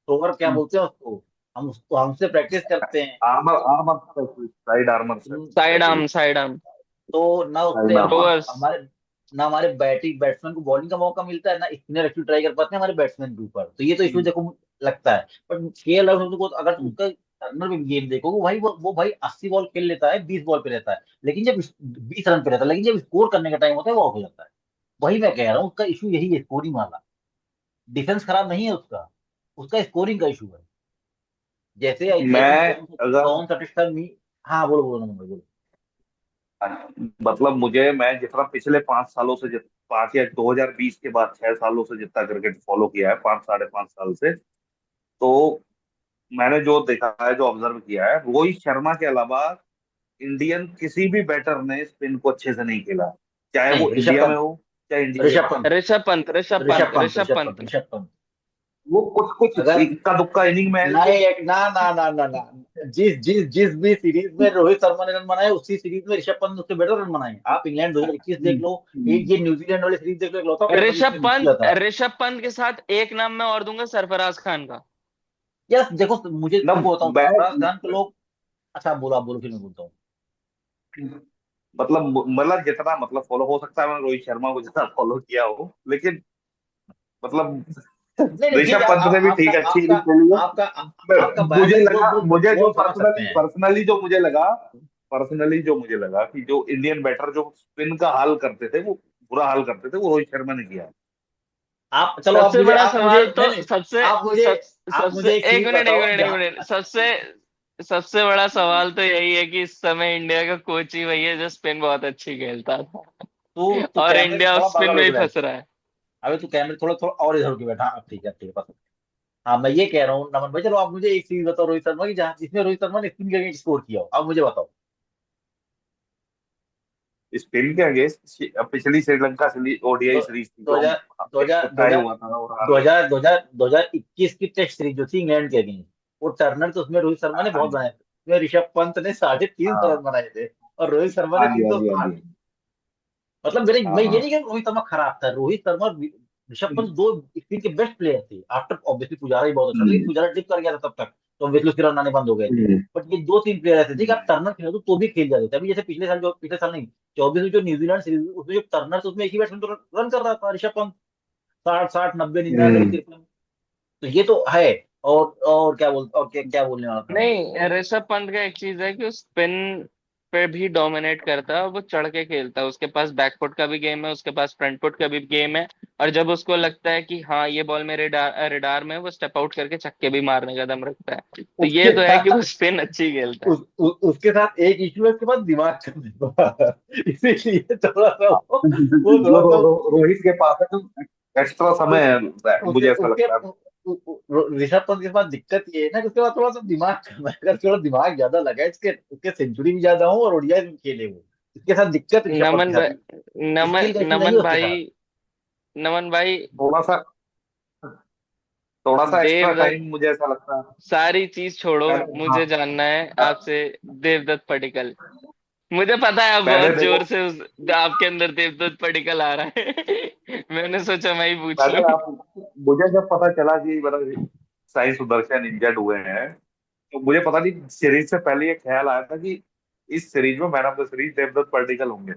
ओवर क्या बोलते हैं उसको, हम उसको हमसे प्रैक्टिस करते हैं। Armour armour specialist, side armour side arm, specialist, side arm, तो ना उससे साइड आर्मर। हम थ्रोअर्स। हमारे ना हमारे बैट्समैन को बॉलिंग का मौका मिलता है, ना स्पिनर एक्चुअली ट्राई कर पाते हैं हमारे बैट्समैन के ऊपर। तो ये तो इशू देखो लगता है। बट केएल राहुल को अगर तुम उसका टर्नर भी गेम देखोगे, भाई वो भाई 80 बॉल खेल लेता है, 20 बॉल पे रहता है, लेकिन जब 20 रन पे रहता है, लेकिन जब स्कोर करने का टाइम होता है वो आउट हो जाता है। वही मैं कह रहा हूँ, उसका इशू यही है, स्कोरिंग वाला। डिफेंस खराब नहीं है उसका, उसका स्कोरिंग का इशू है। जैसे आई थिंक मैं जॉन अगर जॉन सटिस्फाई मी। हाँ बोलो बोलो नंबर बोलो। मतलब मुझे, मैं जितना पिछले 5 सालों से 5 या 2020 के बाद 6 सालों से जितना क्रिकेट फॉलो किया है, 5 साढ़े 5 साल से, तो मैंने जो देखा है, जो ऑब्जर्व किया है, रोहित शर्मा के अलावा इंडियन किसी भी बैटर ने स्पिन को अच्छे से नहीं खेला, चाहे नहीं, वो ऋषभ इंडिया में पंत, हो चाहे इंडिया के ऋषभ बाहर। पंत, ऋषभ पंत, ऋषभ ऋषभ पंत, पंत, ऋषभ ऋषभ पंत, पंत। ऋषभ पंत। वो कुछ कुछ अगर इक्का दुक्का इनिंग में नहीं, एक ना ना ना ना ना, जिस जिस जिस भी सीरीज में रोहित शर्मा ने रन बनाए, उसी सीरीज में ऋषभ पंत ने उससे बेटर रन बनाए। आप इंग्लैंड 2021 देख लो, ये न्यूजीलैंड वाली सीरीज देख लो, इकलौता प्लेयर था ऋषभ जिसने जीत पंत लिया था। ऋषभ पंत के साथ एक नाम मैं और दूंगा, सरफराज खान का। यार देखो, मुझे ना तुमको बताऊं, मैं सरफराज खान के लोग। अच्छा, आप बोलो फिर मैं बोलता हूँ। मतलब जितना मतलब फॉलो हो सकता है, मैं रोहित शर्मा को जितना फॉलो किया हो, लेकिन मतलब नहीं नहीं, ठीक ऋषभ है, पंत ने भी आपका ठीक अच्छी आपका इनिंग खेली है। आपका आपका मुझे बायस लगा, मुझे वो जो हम समझ सकते पर्सनली हैं। पर्सनली जो मुझे लगा पर्सनली जो मुझे लगा कि जो इंडियन बैटर जो स्पिन का हाल करते थे, वो बुरा हाल करते थे, वो रोहित शर्मा ने किया। आप चलो, सबसे बड़ा आप मुझे सवाल तो नहीं नहीं, सबसे आप मुझे सब आप सबसे मुझे एक एक चीज मिनट एक बताओ मिनट एक जहाँ। मिनट सबसे सबसे बड़ा सवाल तो यही है कि इस समय इंडिया का कोच ही वही है जो स्पिन बहुत अच्छी खेलता था, तू और कैमरे से इंडिया थोड़ा उस स्पिन बाहर में रुक ही रहा है। फंस रहा है। अबे तू कैमरे थोड़ा थोड़ा और इधर होके बैठा, अब ठीक है, ठीक है, बस। हाँ, मैं ये कह रहा हूँ नमन भाई, चलो आप मुझे एक चीज बताओ रोहित शर्मा की, जहाँ जिसमें रोहित शर्मा ने स्पिन के अगेंस्ट स्कोर किया हो, आप मुझे बताओ। स्पेन के अगेंस्ट पिछली श्रीलंका से ओडीआई दो सीरीज थी दो जो हजार दो एक हजार दो टाई हजार हुआ था और दो हार गए। हजार 2021 की टेस्ट सीरीज जो थी इंग्लैंड के अगेंस्ट, वो टर्नर तो उसमें रोहित शर्मा ने हाँ बहुत जी। बनाए थे, उसमें ऋषभ पंत ने 350 रन हाँ बनाए थे, और रोहित शर्मा ने हाँ जी, तीन हाँ सौ जी, हाँ जी। साठ मतलब मेरे, मैं ये हाँ। नहीं कह रहा रोहित शर्मा खराब था, रोहित शर्मा और ऋषभ पंत दो स्पिन के बेस्ट प्लेयर थे। आफ्टर ऑब्वियसली पुजारा ही बहुत अच्छा था, लेकिन हम्म, पुजारा डिप कर गया था तब तक, तो ऑब्वियसली उसके रन आने बंद हो गए थे। हम्म, बट ये दो तीन प्लेयर ऐसे थे कि आप हम्म, टर्नर खेलो तो भी खेल जाते थे। अभी जैसे पिछले साल नहीं, 24 में जो न्यूजीलैंड सीरीज, उसमें जो टर्नर था, उसमें एक ही बैट्समैन तो रन कर रहा था, ऋषभ पंत। 60 60 90 99 हम्म। 53। तो ये तो है। और क्या क्या बोलने वाला था मैं। नहीं, ऋषभ पंत का एक चीज है कि वो स्पिन पे भी डोमिनेट करता है और वो चढ़ के खेलता है। उसके पास बैकफुट का भी गेम है, उसके पास फ्रंट फुट का भी गेम है, और जब उसको लगता है कि हाँ ये बॉल मेरे रिडार में है, वो स्टेप आउट करके छक्के भी मारने का दम रखता है। तो ये उसके तो है कि साथ वो स्पिन अच्छी खेलता है। उसके साथ एक इशू है, उसके पास दिमाग करने का इसीलिए थोड़ा सा वो जो थोड़ा सा रोहित के पास है, तो एक्स्ट्रा समय उस, है, उसके मुझे ऐसा उसके लगता है। ऋषभ पंत के पास दिक्कत ये है ना कि उसके पास थोड़ा सा दिमाग करना है। अगर थोड़ा दिमाग ज्यादा लगा है, इसके उसके सेंचुरी भी ज्यादा हो और ओडीआई भी खेले वो, इसके साथ दिक्कत ऋषभ पंत के नमन साथ। भाई, नमन स्किल का इशू नहीं है नमन उसके भाई, साथ। नमन भाई, थोड़ा सा थोड़ा सा एक्स्ट्रा देवदत्त, टाइम मुझे ऐसा लगता है। सारी चीज छोड़ो, हाँ। मुझे जानना है आपसे देवदत्त पडिक्कल। मुझे पता है आप पहले बहुत देखो, जोर से आपके अंदर देवदत्त पडिक्कल आ रहा है मैंने सोचा मैं ही पूछ पहले लूं। आप मुझे जब पता चला कि मतलब साई सुदर्शन इंजर्ड हुए हैं, तो मुझे पता नहीं, सीरीज से पहले ये ख्याल आया था कि इस सीरीज में man of the series Devdutt Padikkal होंगे।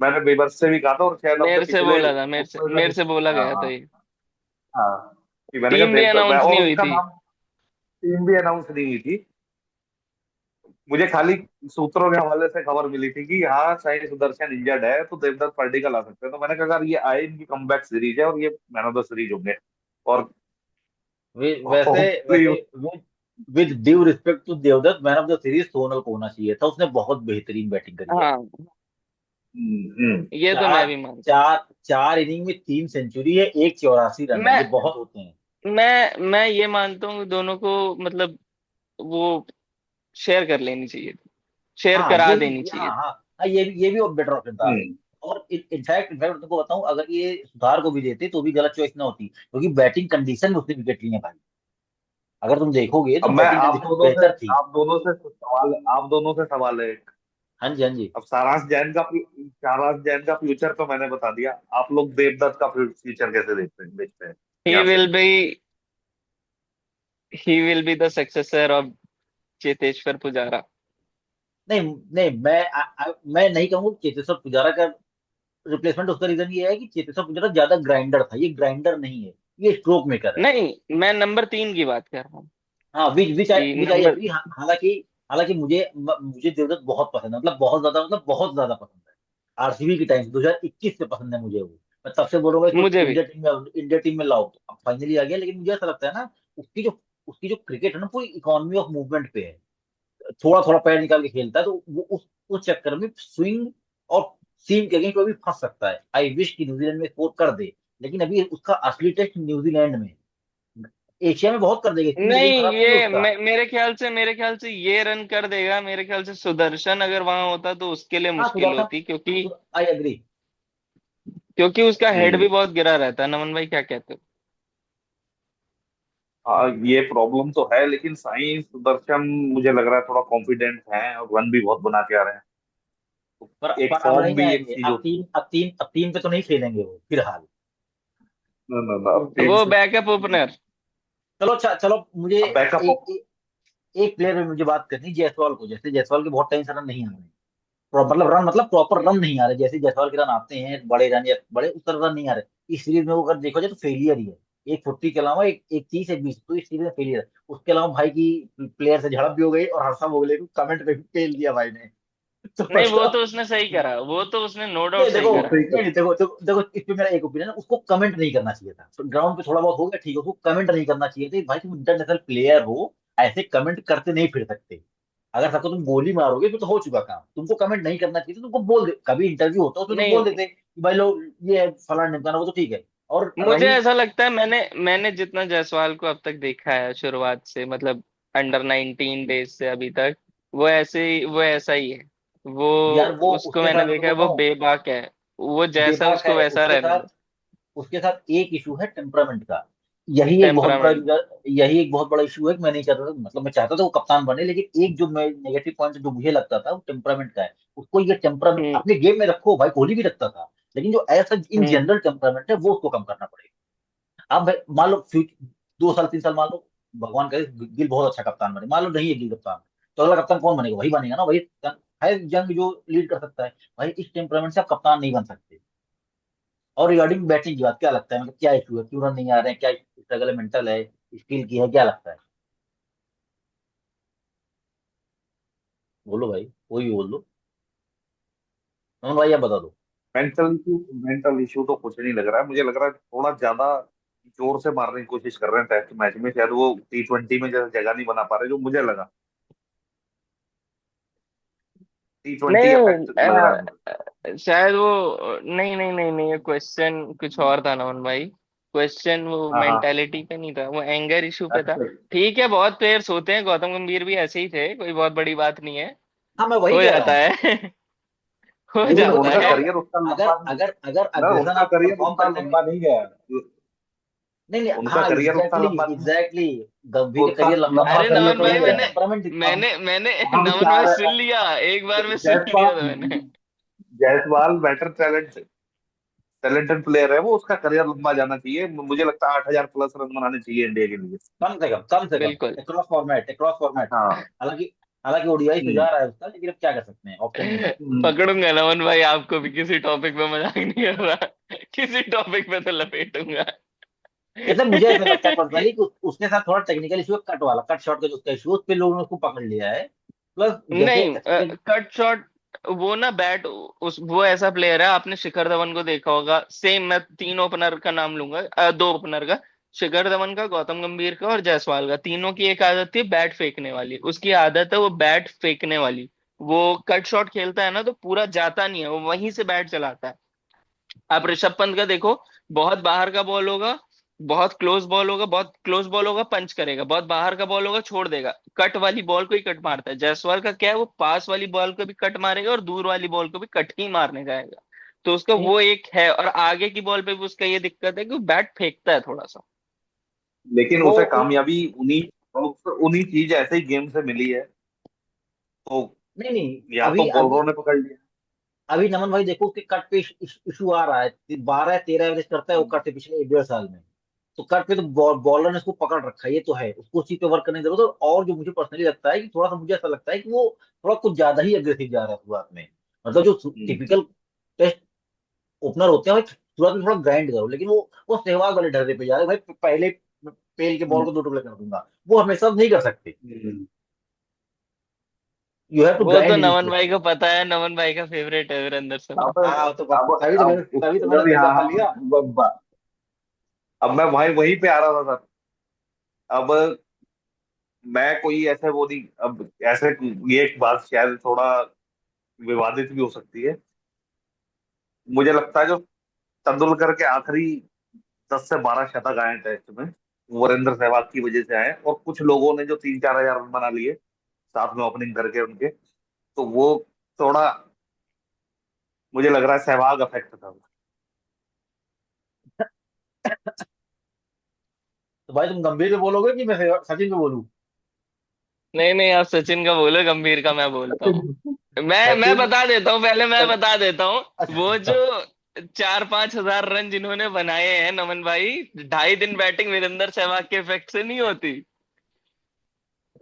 मैंने बेबस से भी कहा था, और शायद अपने मेरे से पिछले बोला था, उसमें मेरे से बोला हाँ गया था हाँ ये। हाँ, कि मैंने कहा टीम भी देवदत्त, मैं अनाउंस और नहीं हुई उनका थी। नाम, टीम भी अनाउंस नहीं हुई थी। मुझे खाली सूत्रों के हवाले से खबर मिली थी कि हाँ साई सुदर्शन इंजर्ड है, तो देवदत्त पडिक्कल आ सकते हैं। तो मैंने कहा अगर ये आए, इनकी कमबैक सीरीज है और ये मैन ऑफ द सीरीज होंगे। और वैसे होपफुली। वैसे with due respect to Devdutt, man of the series Sonal को होना चाहिए था, उसने बहुत बेहतरीन बैटिंग करी है। हाँ, ये तो चार मैं भी मानता हूँ। चार चार इनिंग में 3 सेंचुरी है, एक 84 रन है, मैं ये बहुत होते हैं। मैं ये मानता हूँ कि दोनों को मतलब वो शेयर कर लेनी चाहिए, शेयर हाँ, करा ये देनी भी, हाँ चाहिए। हाँ हाँ, ये भी बेटर ऑप्शन था। हम्म। और इनफैक्ट तुमको बताऊं, अगर ये सुधार को भी देते तो भी गलत चॉइस ना होती, क्योंकि बैटिंग कंडीशन में उसने विकेट लिए हैं भाई। अगर तुम देखोगे तो अब मैं बैटिंग कंडीशन बेहतर थी। आप दोनों से सवाल है। हाँ जी, हाँ जी। अब सारांश जैन का फ्यूचर तो मैंने बता दिया, आप लोग देवदत्त का फ्यूचर कैसे देखते हैं ही यहाँ से। Will be he will be the successor of Cheteshwar Pujara. नहीं नहीं, मैं नहीं कहूंगा चेतेश्वर पुजारा का रिप्लेसमेंट। उसका रीजन ये है कि चेतेश्वर पुजारा ज्यादा ग्राइंडर था, ये ग्राइंडर नहीं है, ये स्ट्रोक मेकर है। नहीं, मैं नंबर 3 की बात कर रहा हूँ हाँ, कि विच आई नंबर। एग्री। हालांकि हालांकि मुझे देवदत्त बहुत पसंद है, मतलब बहुत ज्यादा पसंद है। आरसीबी की टाइम से 2021 से पसंद है मुझे वो। मैं तब से बोलूंगा इसको मुझे भी। इंडिया टीम में लाओ, तो अब फाइनली आ गया। लेकिन मुझे ऐसा लगता है ना, उसकी जो क्रिकेट है ना, पूरी इकोनॉमी ऑफ मूवमेंट पे है। थोड़ा थोड़ा पैर निकाल के खेलता है, तो वो उस चक्कर में स्विंग और सीम के अगेंस्ट वो भी फंस सकता है। आई विश कि न्यूजीलैंड में स्कोर कर दे, लेकिन अभी उसका असली टेस्ट न्यूजीलैंड में। एशिया में बहुत कर देगा, स्पिन का गेम नहीं, खराब नहीं है ये उसका। मेरे ख्याल से ये रन कर देगा। मेरे ख्याल से सुदर्शन अगर वहां होता तो उसके लिए हाँ, मुश्किल होती, क्योंकि सुदर्शन, आई एग्री। उसका हेड हम्म। भी बहुत गिरा रहता है। नमन भाई क्या कहते हो? हाँ, ये प्रॉब्लम तो है, लेकिन साई सुदर्शन मुझे लग रहा है थोड़ा कॉन्फिडेंट है और रन भी बहुत बना के आ रहे हैं। तो पर एक अब नहीं फॉर्म भी एक आएंगे, चीज होती अब तीन पे तो नहीं खेलेंगे वो फिलहाल। है। ना ना ना, वो बैकअप ओपनर। चलो अच्छा, चलो मुझे अब बैकअप। एक प्लेयर में मुझे बात करनी है, जायसवाल को। जैसे जायसवाल के बहुत टाइम से रन नहीं आ रहे, मतलब रन, मतलब प्रॉपर रन नहीं आ रहे। जैसे जायसवाल के रन आते हैं बड़े रन, या बड़े उस तरह रन नहीं आ रहे इस सीरीज में। वो अगर देखा जाए तो फेलियर ही है। एक 40 के अलावा एक 30 एक 20, तो इस सीरीज में फेलियर है। उसके अलावा भाई की प्लेयर से झड़प भी हो गई, और हर्षा भोगले को कमेंट पे भी फेल दिया भाई ने। तो नहीं, वो मतलब, तो उसने सही करा, वो तो उसने नो डाउट नहीं सही देखो, करा। सही नहीं नहीं, देखो इस पे मेरा एक ओपिनियन है, उसको कमेंट नहीं करना चाहिए था। तो ग्राउंड पे थोड़ा बहुत हो गया ठीक है, उसको कमेंट नहीं करना चाहिए था। भाई तुम इंटरनेशनल प्लेयर हो, ऐसे कमेंट करते नहीं फिर सकते। अगर सबको तुम गोली मारोगे तो हो चुका काम। तुमको कमेंट नहीं करना चाहिए था, तुमको बोल दे, कभी इंटरव्यू होता उसमें तुम बोल नहीं, देते कि भाई लोग ये है फलाना ढिमकाना, वो तो ठीक है। और मुझे रही, ऐसा लगता है, मैंने जितना जायसवाल को अब तक देखा है शुरुआत से, मतलब अंडर 19 डेज से अभी तक, वो ऐसा ही है। वो यार वो उसको उसके मैंने साथ देखा है, देखो वो कहूँ, बेबाक है। वो जैसा बेबाक उसको है वैसा रहने दो। उसके साथ एक इशू है टेम्परामेंट का। यही एक बहुत बड़ा टेम्परामेंट। यही एक बहुत बड़ा इशू है कि मैं नहीं चाहता था, मतलब मैं चाहता था वो कप्तान बने, लेकिन एक जो मैं नेगेटिव पॉइंट जो मुझे लगता था वो टेम्परामेंट का है। उसको ये टेम्परामेंट हम्म। अपने गेम में रखो भाई, कोहली भी रखता था, लेकिन जो ऐसा इन हम्म। जनरल टेम्परामेंट है वो उसको कम करना पड़ेगा। अब भाई मान लो 2 साल 3 साल मान लो, भगवान करे गिल बहुत अच्छा कप्तान बने, मान लो नहीं है गिल कप्तान, तो अगला कप्तान कौन बनेगा? वही बनेगा ना, वही है जंग जो लीड कर सकता है। भाई इस टेम्परामेंट से आप कप्तान नहीं बन सकते। और रिगार्डिंग बैटिंग की बात, क्या लगता है, मतलब क्या इशू है, क्यों रन नहीं आ रहे हैं, क्या स्ट्रगल है, मेंटल है, स्किल की है, क्या लगता है? बोलो भाई, कोई भी बोल दो, नमन भाई आप बता दो। मेंटल इशू तो कुछ नहीं लग रहा है, मुझे लग रहा है थोड़ा ज्यादा जोर से मारने की कोशिश कर रहे हैं टेस्ट मैच में, शायद वो T20 में जैसे जगह नहीं बना पा रहे, जो मुझे लगा। T20 इफेक्ट लग रहा है मुझे। नहीं, शायद वो, नहीं नहीं नहीं नहीं, ये क्वेश्चन कुछ और था नमन भाई। क्वेश्चन वो हाँ हाँ। मेंटालिटी पे नहीं था, वो एंगर इशू पे था। अच्छा। ठीक है, बहुत प्लेयर्स होते हैं, गौतम गंभीर भी ऐसे ही थे, कोई बहुत बड़ी बात नहीं है। हाँ मैं वही हो कह रहा जाता हूँ। है। हो लेकिन जाता उनका बताओ, है। करियर उतना अगर लंबा अगर अगर ना, अग्रेशन उनका आप करियर परफॉर्म उतना करने में, लंबा नहीं गया। नहीं नहीं, उनका हाँ करियर उतना एग्जैक्टली लंबा नहीं है। एग्जैक्टली, गंभीर का उसका करियर लंबा था, लंबा अरे लेकिन नमन करियर भाई, नहीं उसका गया। टेम्परामेंट कम। मैंने हम नमन चाह भाई रहे सुन लिया, एक बार में सुन लिया था जायसवाल मैंने। जायसवाल बेटर टैलेंटेड प्लेयर है, वो उसका करियर लंबा जाना चाहिए, मुझे लगता है 8,000 प्लस रन बनाने चाहिए इंडिया के लिए। कम से कम, कम से कम, बिल्कुल। Across format. हाँ। हालांकि हालांकि ओडीआई से हम्म। जा रहा है उसका, लेकिन अब क्या कर सकते हैं, ऑप्शन नहीं है। हम्म। पकड़ूंगा नमन भाई आपको भी, किसी टॉपिक पे मजाक नहीं कर रहा। किसी टॉपिक पे तो लपेटूंगा। जैसे मुझे ऐसा लगता है पर्सनली कि उसके साथ थोड़ा टेक्निकल इशू है, कट वाला, कट शॉट का जो उसका इशू, उस पे लोगों ने उसको पकड़ लिया है। प्लस जैसे नहीं, कट शॉट, वो ना बैट, उस वो ऐसा प्लेयर है, आपने शिखर धवन को देखा होगा, सेम, मैं 3 ओपनर का नाम लूंगा, 2 ओपनर का, शिखर धवन का, गौतम गंभीर का और जायसवाल का, तीनों की एक आदत थी बैट फेंकने वाली, उसकी आदत है वो बैट फेंकने वाली। वो कट शॉट खेलता है ना तो पूरा जाता नहीं है, वो वहीं से बैट चलाता है। आप ऋषभ पंत का देखो, बहुत बाहर का बॉल होगा, बहुत क्लोज बॉल होगा, बहुत क्लोज बॉल होगा पंच करेगा, बहुत बाहर का बॉल होगा छोड़ देगा, कट वाली बॉल को ही कट मारता है। जायसवाल का क्या है, वो पास वाली बॉल को भी कट मारेगा और दूर वाली बॉल को भी कट ही मारने जाएगा। तो उसका नहीं वो एक है, और आगे की बॉल पे भी उसका ये दिक्कत है कि वो बैट फेंकता है थोड़ा सा। लेकिन वो उसे कामयाबी उन्हीं उन्हीं चीज ऐसे ही गेम से मिली है, तो नहीं नहीं, या तो अभी बॉलरों अभी ने पकड़ लिया। अभी नमन भाई देखो उसके कट पे इशू आ रहा है, 12 13 एवरेज करता है वो कट पे पिछले 1 1.5 साल में। तो कट पे तो बॉलर ने उसको पकड़ रखा है, ये तो है, उसको उसी पे वर्क करने की जरूरत है। और जो मुझे पर्सनली लगता है कि थोड़ा सा मुझे ऐसा लगता है कि वो थोड़ा कुछ ज्यादा ही अग्रेसिव जा रहा है शुरुआत में। मतलब जो हम्म। टिपिकल टेस्ट ओपनर होते हैं भाई, शुरुआत में थोड़ा ग्राइंड करो, लेकिन वो सहवाग वाले ढर्रे पे जा रहे हैं भाई, पहले पेल के बॉल को 2 टुकड़े कर दूंगा, वो हमेशा नहीं कर सकते। हम्म। यू हैव टू वो तो ग्राइंड दिस नमन थिंग। भाई को पता है, नमन भाई का फेवरेट है वीरेंद्र सहवाग। अब हाँ तो अब अब तभी तो मैंने हाँ धक्का मार हाँ, लिया। अब मैं वहीं वहीं पे आ रहा था सर। अब मैं कोई ऐसे वो नहीं, अब ऐसे, ये एक बात शायद थोड़ा विवादित भी हो सकती है, मुझे लगता है जो तेंदुलकर के आखिरी 10 से 12 शतक आए टेस्ट में, वीरेंद्र सहवाग की वजह से आए, और कुछ लोगों ने जो 3 4 हजार रन बना लिए साथ में ओपनिंग करके उनके, तो वो थोड़ा मुझे लग रहा है सहवाग अफेक्ट था। तो भाई तुम गंभीर में बोलोगे कि मैं सचिन में बोलूं? नहीं नहीं, आप सचिन का बोलो, गंभीर का मैं बोलता हूँ। मैं सचिन, बता देता हूँ, पहले मैं सच- बता देता हूँ। वो जो अच्छा 4-5 हजार रन जिन्होंने बनाए हैं नमन भाई, 2.5 दिन बैटिंग वीरेंद्र सहवाग के इफेक्ट से नहीं होती।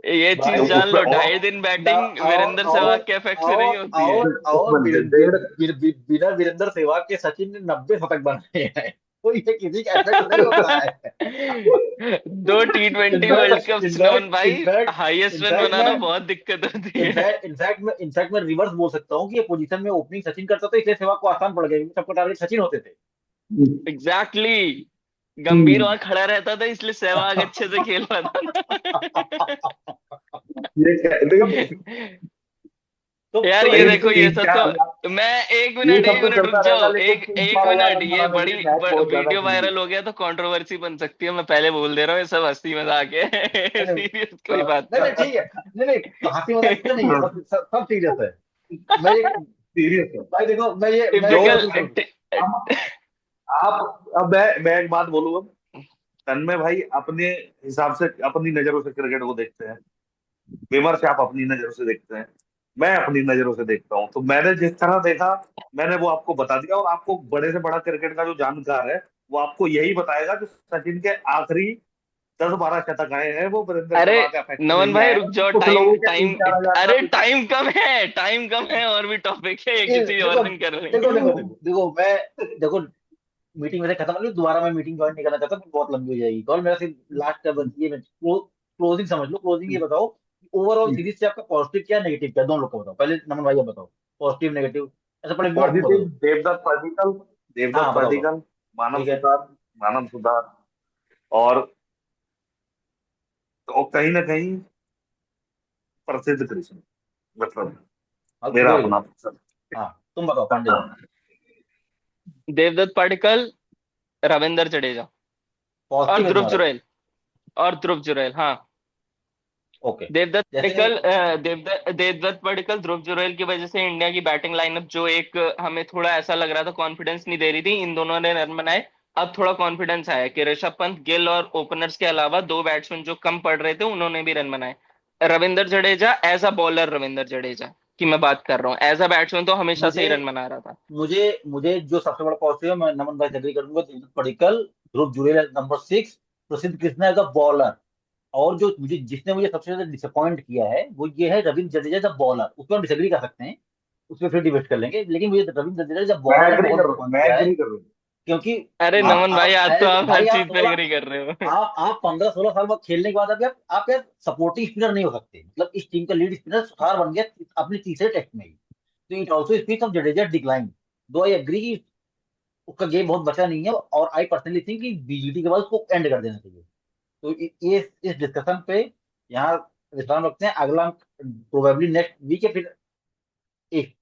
ये चीज भाई जान लो, उसमें और 2.5 दिन ना, बैटिंग और वीरेंद्र और सहवाग के इफेक्ट से नहीं और होती है। और और उसमें डेढ़ बिना वीरेंद्र सहवाग के सचिन ने 90 शतक बनाए हैं। तो ये किसी का इफेक्ट नहीं होता है। 2 T20 वर्ल्ड इनफैक्ट कप नमन इनफैक्ट भाई, इनफैक्ट हाईएस्ट रन इनफैक्ट मैं बनाना बहुत दिक्कत होती है। इनफैक्ट मैं रिवर्स बोल सकता हूँ कि ये पोजीशन में ओपनिंग सचिन करता था, इसलिए सहवाग को आसान पड़ गया, क्योंकि सबका टारगेट सचिन होते थे। Exactly exactly. गंभीर वहां खड़ा रहता था, इसलिए सहवाग अच्छे से खेल पाता देखो था। यार तो ये तीन देखो, ये तीन सब चार हजार तो मैं, एक ये मिनट सब एक तो मिनट रुक चलता रहेगा, जाओ, लेकिन एक तीन एक चार हजार मिनट, रन ये बनाने के बड़ी लिए मैच बहुत ज्यादा वीडियो जरूरी वायरल हो गया तो कंट्रोवर्सी बन सकती है, मैं पहले बोल दे रहा हूँ, ये सब हंसी मजाक है। नहीं सीरियस कोई बात नहीं नहीं, नहीं। ठीक है। नहीं नहीं, हंसी मजाक से नहीं है, सब सब, सब सीरियस है। मैं ये सीरियस है। भाई देखो, मैं जो ये टिपिकल। सुनो। हम आप अब मैं एक बात बोलूँ अब, तन्मय भाई अपने हिसाब से अपनी नजरों से क्रिकेट को देखते हैं, विमर्श आप अपनी नजरों से देखते हैं, मैं अपनी नजरों से देखता हूँ। तो मैंने जिस तरह देखा मैंने वो आपको बता दिया, और आपको बड़े से बड़ा क्रिकेट का जो जानकार है वो आपको यही बताएगा कि सचिन के आखिरी 10-12 शतक आए हैं वो वीरेंद्र अरे सहवाग के इफेक्ट से नमन नहीं भाई आए रुक हैं, जाओ, कुछ टाइम लोगों के टाइम, 3-4 हजार अरे का। टाइम कम है, टाइम कम है, और भी टॉपिक है, ये किसी और देखो दिन कर देखो लेंगे। देखो देखो देखो मैं देखो, मीटिंग वैसे खत्म हो गई, दोबारा मैं मीटिंग ज्वाइन नहीं करना चाहता, बहुत लंबी हो जाएगी कॉल। मेरा सिर्फ लास्ट का बस ये, क्लोजिंग समझ लो। क्लोजिंग ये बताओ कि ओवरऑल सीरीज से आपका पॉजिटिव क्या नेगेटिव क्या, दोनों लोग को बताओ। पहले नमन भाई आप बताओ, पॉजिटिव नेगेटिव, ऐसा पहले व्यूअर्स को पॉजिटिव बताओ। देवदत्त पडिक्कल, देवदत्त हाँ बताओ बताओ। पडिक्कल, मानव ठीक है। सुतार, मानव सुतार, और कहीं ना कहीं प्रसिद्ध कृष्ण, मतलब मेरा वेरी अपना गुड। पसंद। हाँ तुम बताओ, पांडे जी। देवदत्त पडिक्कल, रविंद्र जडेजा, और पॉजिटिव है ध्रुव तुम्हारा भी? जुरैल, और ध्रुव जुरैल, हाँ। ओके। देवदत्त जैसे पडिक्कल, देवदत्त पडिक्कल, ध्रुव जुरैल की वजह से इंडिया की बैटिंग लाइनअप जो एक हमें थोड़ा ऐसा लग रहा था, कॉन्फिडेंस नहीं दे रही थी, इन दोनों ने रन बनाए। अब थोड़ा कॉन्फिडेंस आया कि ऋषभ पंत, गिल और ओपनर्स के अलावा दो बैट्समैन जो कम पड़ रहे थे उन्होंने भी रन बनाए। Ravindra Jadeja as a bowler, Ravindra Jadeja की मैं बात कर रहा हूँ, एज अ बैट्समैन तो हमेशा से मुझे ही रन बना रहा था। मुझे जो सबसे बड़ा पॉजिटिव है, मैं नमन भाई से एग्री करूंगा, दीपक पडिक्कल, ध्रुव जुरैल नंबर 6, प्रसिद्ध कृष्णा एज अ बॉलर। और जो मुझे जिसने मुझे सबसे ज्यादा डिसअपॉइंट किया है वो ये है Ravindra Jadeja as a bowler. उस पर हम डिसएग्री कर सकते हैं, उस पर फिर डिबेट कर लेंगे, लेकिन मुझे रविंद्र जडेजा एज अ मैं बॉलर ने एग्री बहुत कर रहा हूँ, डिसअपॉइंट मैं किया है। एग्री कर रहा हूँ। क्योंकि अरे नमन भाई, आज तो आप हर भाई आप चीज पे 16, एग्री कर रहे हो। आप 15-16 साल बाद खेलने के बाद अभी आप यार सपोर्टिंग स्पिनर नहीं हो सकते। मतलब इस टीम का लीड स्पिनर सुथार बन गया अपने तीसरे टेस्ट में ही। तो it also speaks of Jadeja decline. दो आई एग्री कि उसका गेम बहुत बचा नहीं है, और आई पर्सनली थिंक कि बीजीटी के बाद उसको एंड कर देना चाहिए। तो ये इस डिस्कशन पे यहाँ विश्राम रखते हैं। अगला प्रोबेबली नेक्स्ट वीक या फिर एक